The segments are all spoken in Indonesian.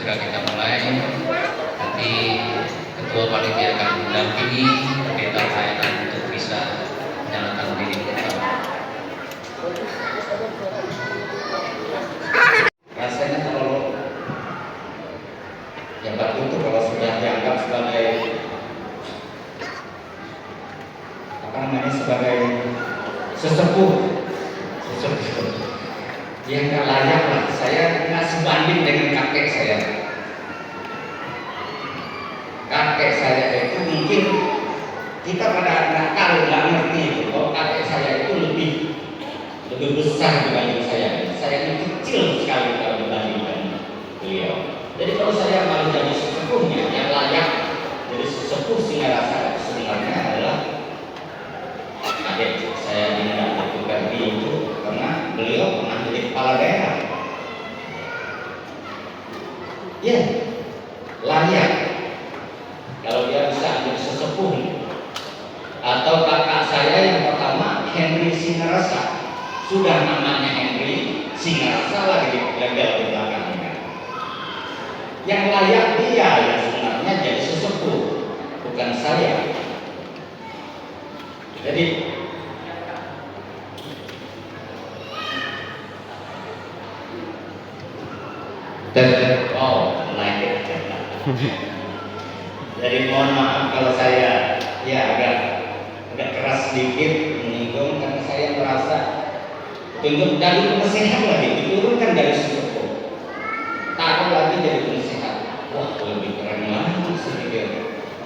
segera kita mulai. Nanti ketua panitia akan mendampingi pendeta pelayanan untuk bisa menyalakan diri kita. Rasanya kalau yang baru itu kalau sudah dianggap sebagai sebagai sesepuh yang nggak layak lah. Saya nggak sebanding dengan kakek saya. Kakek saya itu mungkin kita pada nggak tahu, nggak ngerti itu bahwa kakek saya itu lebih besar dibanding saya. Saya ini kecil sekali kalau dibandingkan beliau. Jadi kalau saya mau jadi sesepuhnya yang layak jadi sesepuh Singarasa sebenarnya adalah adik saya ini Dr. Gardi itu, karena beliau pernah jadi kepala daerah. Ya, layak kalau dia bisa menjadi sesepuh. Atau kakak saya yang pertama Henry Singarasa, sudah namanya Henry Singarasa lagi level di belakangnya. Yang layak dia yang sebenarnya jadi sesepuh, bukan saya. Jadi jadi mohon maaf kalau saya ya agak keras sedikit menyinggung, karena saya merasa tunjuk dari penasehat lagi diturunkan dari sesepuh, taruh lagi jadi penasehat. Wah, lebih keren lagi sedikit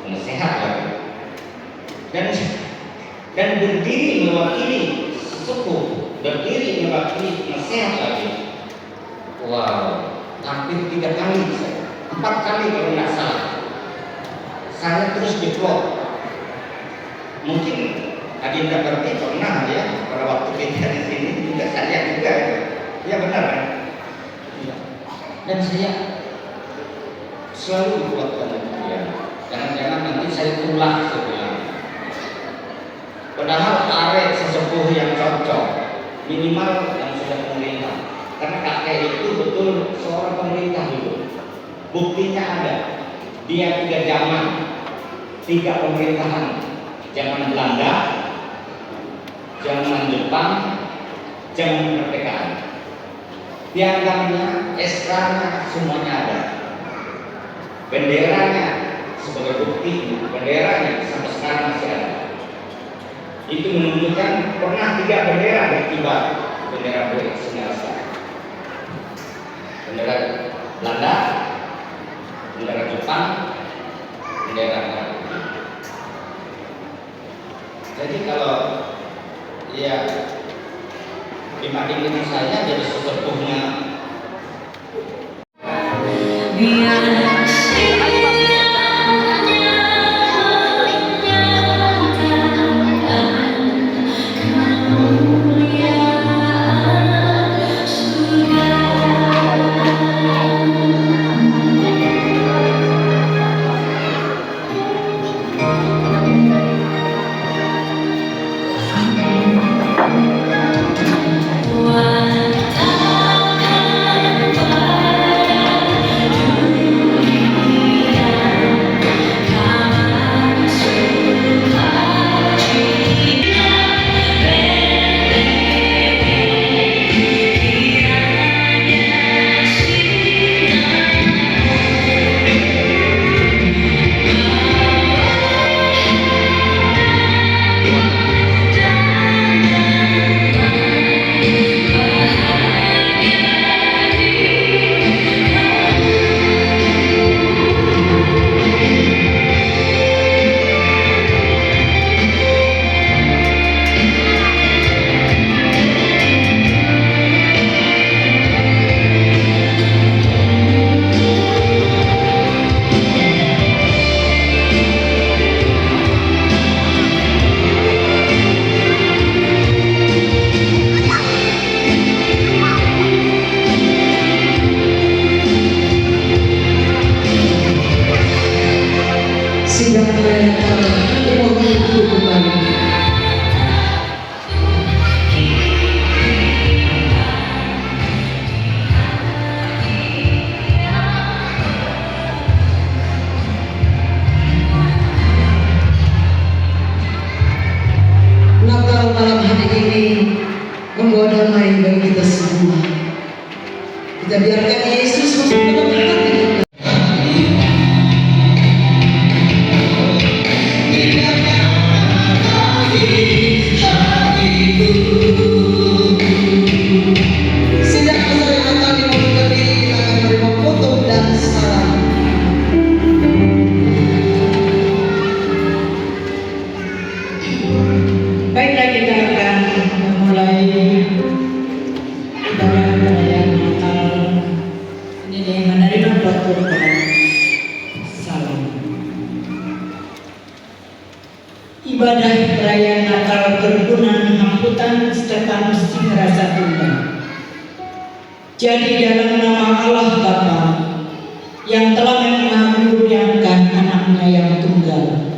penasehat lagi, dan berdiri mewakili sesepuh, berdiri mewakili penasehat lagi. Wow, hampir 3 kali saya, 4 kali kalau nggak salah. Saya terus diplot. Mungkin Adinda Berti pernah ya pada waktu kita di sini juga, saya juga ya benar kan? Ya. Dan saya selalu dikuatkan ya. Jangan-jangan nanti saya tulah sebenarnya. Padahal arek sesepuh yang cocok minimal yang sudah pemerintah. Karena kakek itu betul seorang pemerintah dulu. Buktinya ada. Dia 3 zaman, 3 pemerintahan. Zaman Belanda, zaman Jepang, zaman kemerdekaan. Piagamnya, esranya, semuanya ada. Benderanya sebagai bukti, benderanya sampai sekarang masih ada. Itu menunjukkan pernah 3 bendera berkibar, bendera Singarasa. Bendera Belanda, bendera Jepang, bendera Arab. Jadi kalau ya dibanding dengan saya jadi sesepuhnya dengan berkorban salam. Ibadah perayaan Natal berkenan Hamputan Stefanus Singrasa Tunggal. Jadi dalam nama Allah Bapa yang telah mengaruniakan anaknya yang tunggal,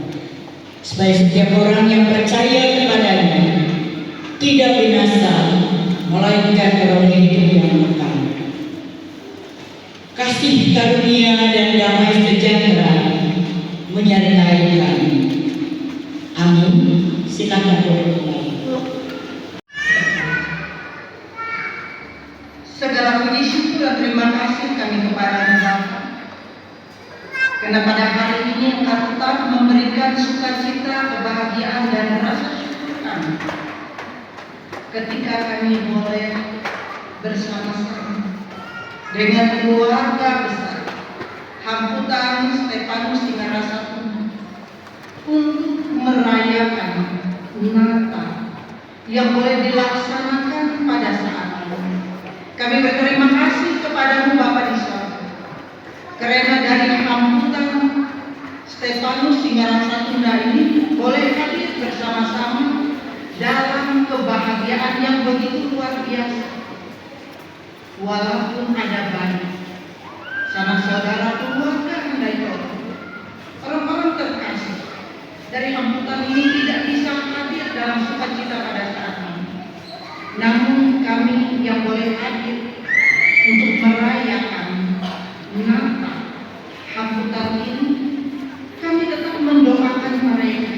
supaya setiap orang yang percaya kepadanya tidak binasa, melainkan beroleh hidup yang kekal. Kasih karunia dan damai sejahtera menyertai kami. Amin. Silakan boleh mulai. Segala puji syukur dan terima kasih kami kepada Bapa, karena pada hari ini Engkau tetap memberikan sukacita, kebahagiaan dan rasa syukur kami ketika kami boleh bersama-sama dengan keluarga besar Hamputan Stefanus Singrasa Tunggal untuk merayakan Natal yang boleh dilaksanakan pada saat ini. Kami berterima kasih kepadamu Bapa di sorga, karena dari Hamputan Stefanus Singrasa Tunggal ini boleh hadir bersama-sama dalam kebahagiaan yang begitu luar biasa. Walaupun ada banyak sanak saudara keluarga andai orang-orang terkasih dari Hamputan ini tidak bisa hadir dalam sukacita pada saat ini, namun kami yang boleh hadir untuk merayakan Natal Hamputan ini, kami tetap mendoakan mereka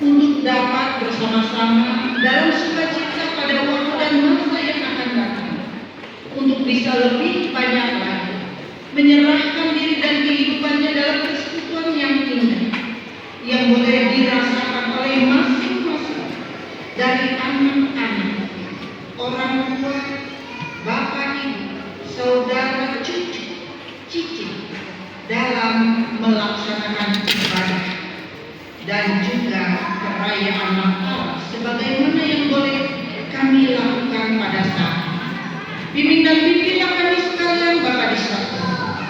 untuk dapat bersama-sama dalam sukacita pada waktu dan masa yang akan datang, untuk bisa lebih banyak lagi menyerahkan diri dan kehidupannya dalam persekutuan yang indah yang boleh dirasakan oleh masing-masing dari anak-anak, orang tua, bapak, ibu, saudara, cucu, cicit dalam melaksanakan ibadah dan juga perayaan Natal sebagaimana yang boleh kami lakukan pada saat ini. Bimbing dan pimpinlah kami sekalian Bapak di sorga.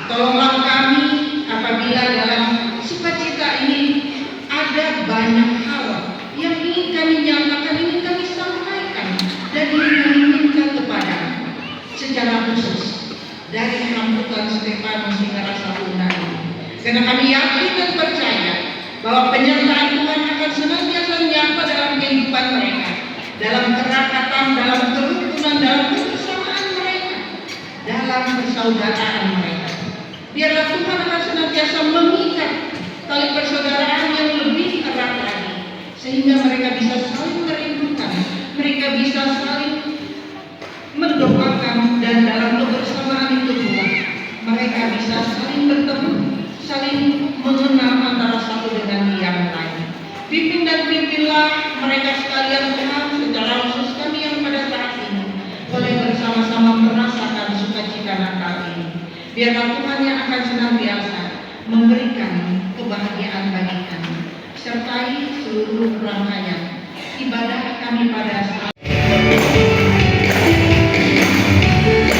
Tolonglah kami apabila dalam sukacita ini ada banyak hal yang ingin kami nyatakan, ingin kami sampaikan dan ingin kami minta kepada secara khusus dari Hamputan Stefanus Singrasa Tunggal ini. Karena kami yakin dan percaya bahwa penyertaan Tuhan akan senantiasa menyapa dalam kehidupan mereka, dalam kerakatan, dalam kerukunan, dalam kebersamaan mereka, dalam persaudaraan mereka. Biarlah Tuhan akan senantiasa mengikat tali persaudaraan yang lebih erat lagi, sehingga mereka bisa saling merindukan, mereka bisa saling mendoakan, dan dalam kebersamaan itu pula mereka bisa saling bertemu, saling mengenal antara satu dengan yang lain. Bimbing dan pimpinlah mereka sekalian Tuhan, secara khusus kami yang pada saat ini boleh bersama-sama merasakan sukacita Natal ini. Biarlah Tuhan yang akan senantiasa memberikan kebahagiaan bagi kami, sertai seluruh rangkaian ibadah kami pada saat Yeah.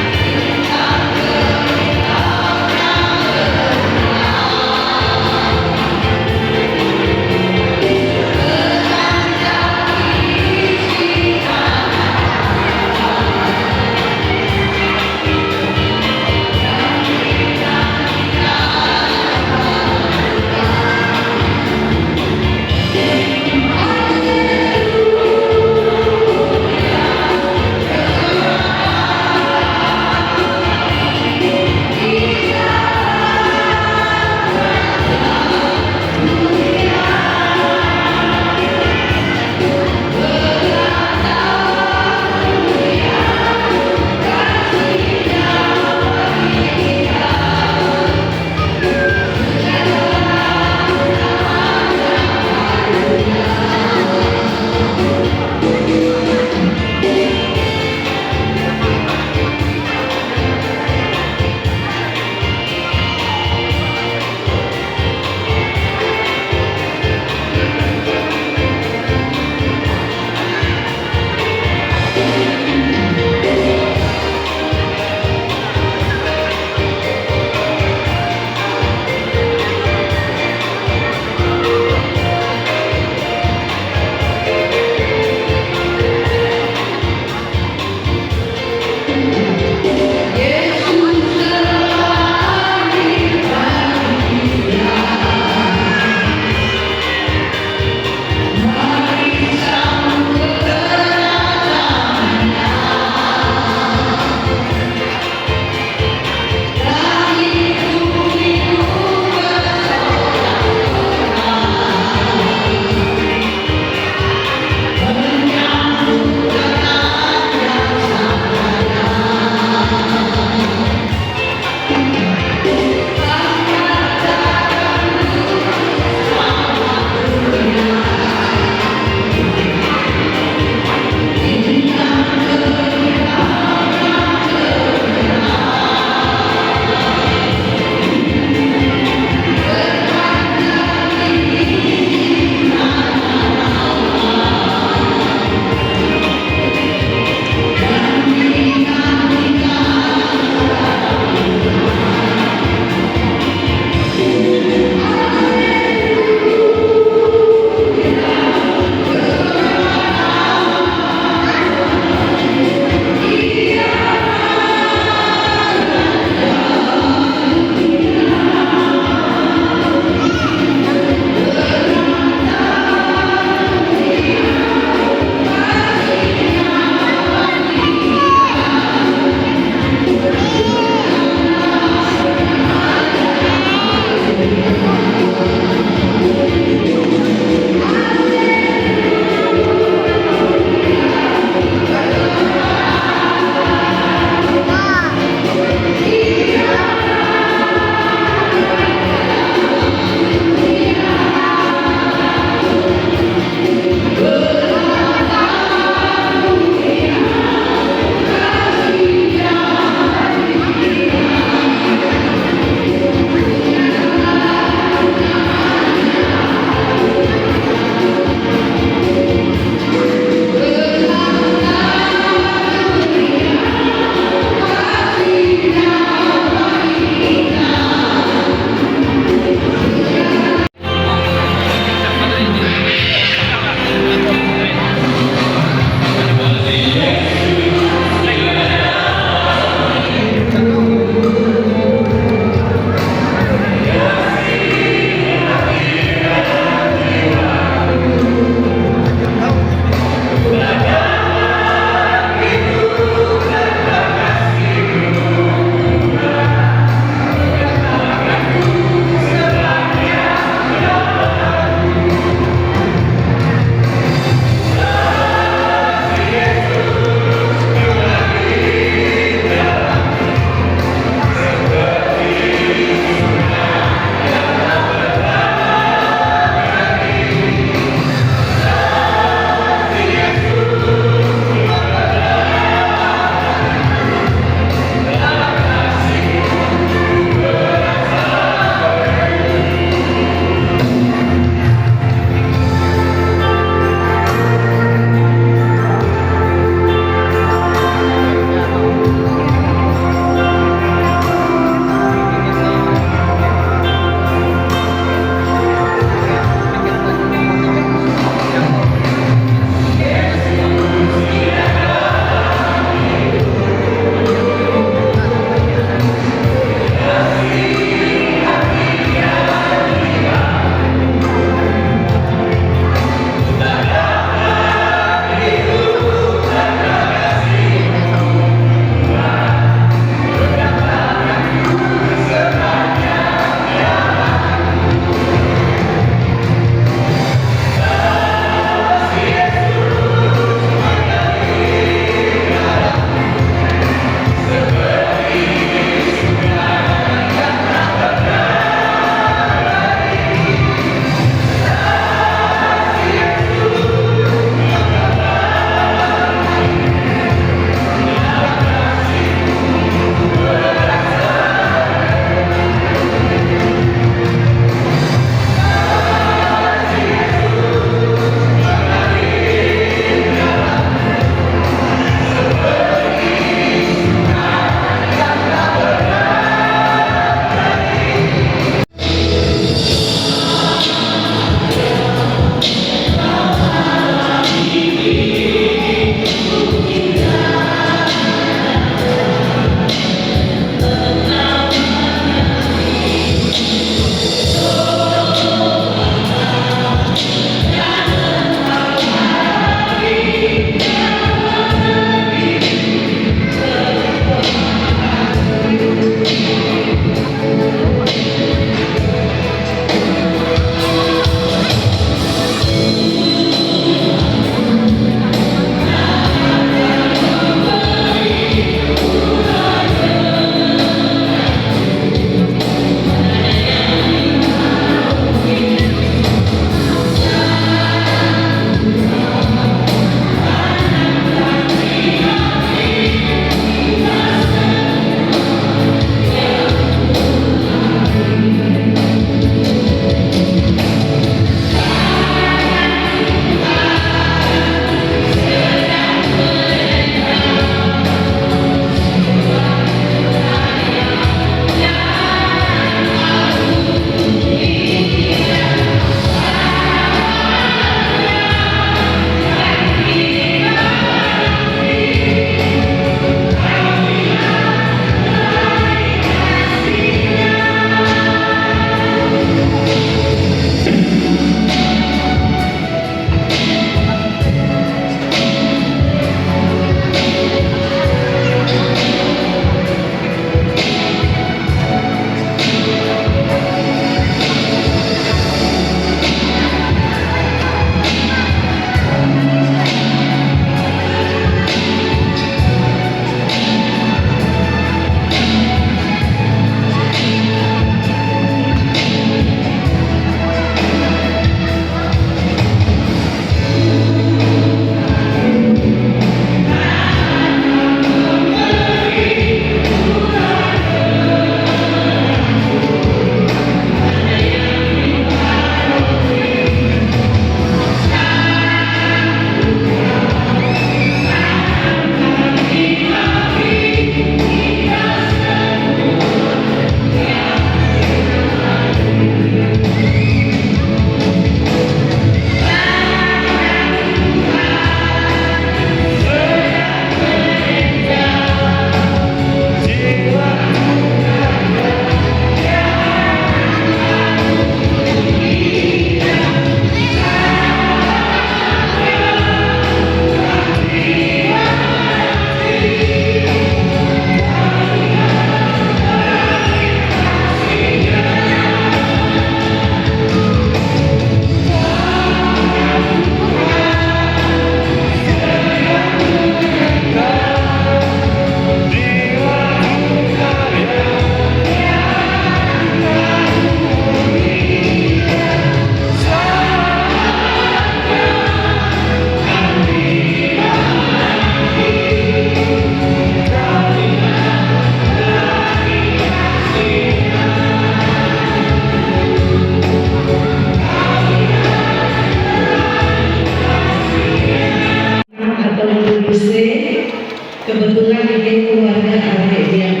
Kebetulan ini keluarga adik yang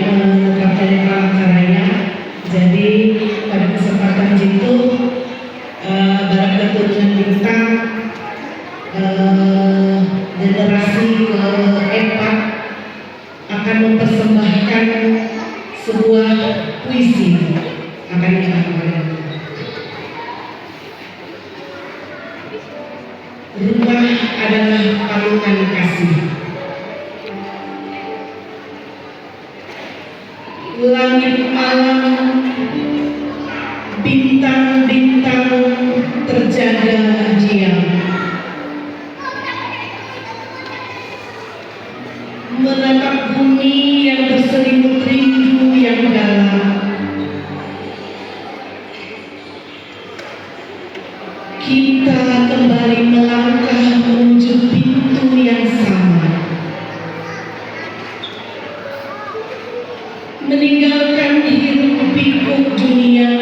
Kapten Palangkaraya. Jadi pada kesempatan itu Barak Keturunan Bintang generasi keempat akan mempersembahkan sebuah puisi akan dibacakan. Rumah adalah palungan kasih. Langit malam, bintang-bintang terjaga diam, menatap bumi yang berselimut rindu yang dalam. Kita kembali melangkah menuju pintu yang sama, meninggalkan hiruk pikuk dunia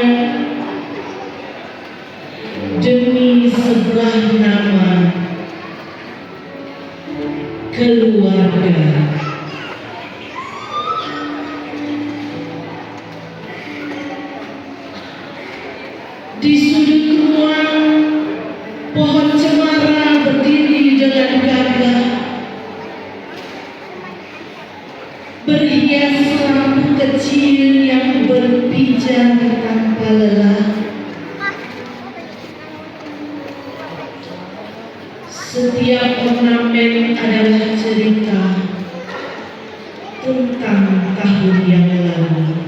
demi sebuah nama keluarga. Di sudut ruang, pohon cemara berdiri dengan gagah, berhias lampu kecil yang berpijar tanpa lelah. Setiap ornamen adalah cerita tentang tahun yang lalu.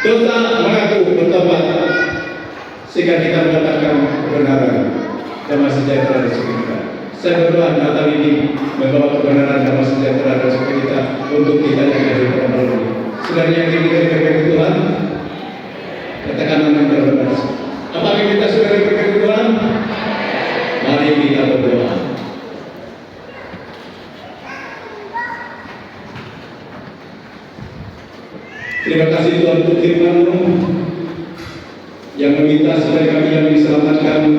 Dosa mengaku bertobat sehingga kita mendapatkan kebenaran, damai sejahtera dan sukacita. Saya berdoa Natal ini membawa kebenaran, damai sejahtera dan sukacita untuk kita yang ada di dalam ini. Saudara yang diberkati Tuhan, katakan amin berdoa. Apakah kita sudah diberkati Tuhan? Mari kita berdoa. Terima kasih Tuhan untuk firman-Mu yang meminta supaya kami yang diselamatkan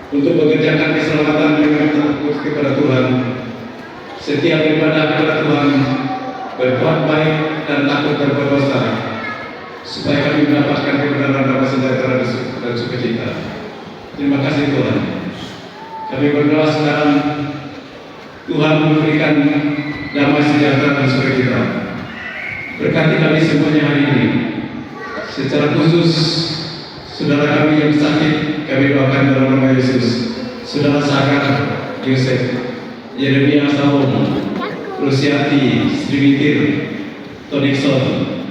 untuk mengerjakan keselamatan dengan takut kepada Tuhan, setiap beribadah kepada Tuhan, berbuat baik dan takut berdosa, supaya kami mendapatkan kebenaran damai sejahtera dan sukacita. Terima kasih Tuhan. Kami berdoa sekarang Tuhan memberikan damai sejahtera dan sukacita. Berkati kami semuanya hari ini. Secara khusus saudara kami yang sakit, kami doakan dalam nama Yesus. Saudara Sakar, Yosef, Yeremia Salom, Rusiati, Sriwitir, Tonikson,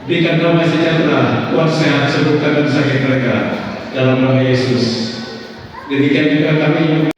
berikan damai sejahtera, kuat sehat, sembuhkan dan sakit mereka dalam nama Yesus. Demikian juga kami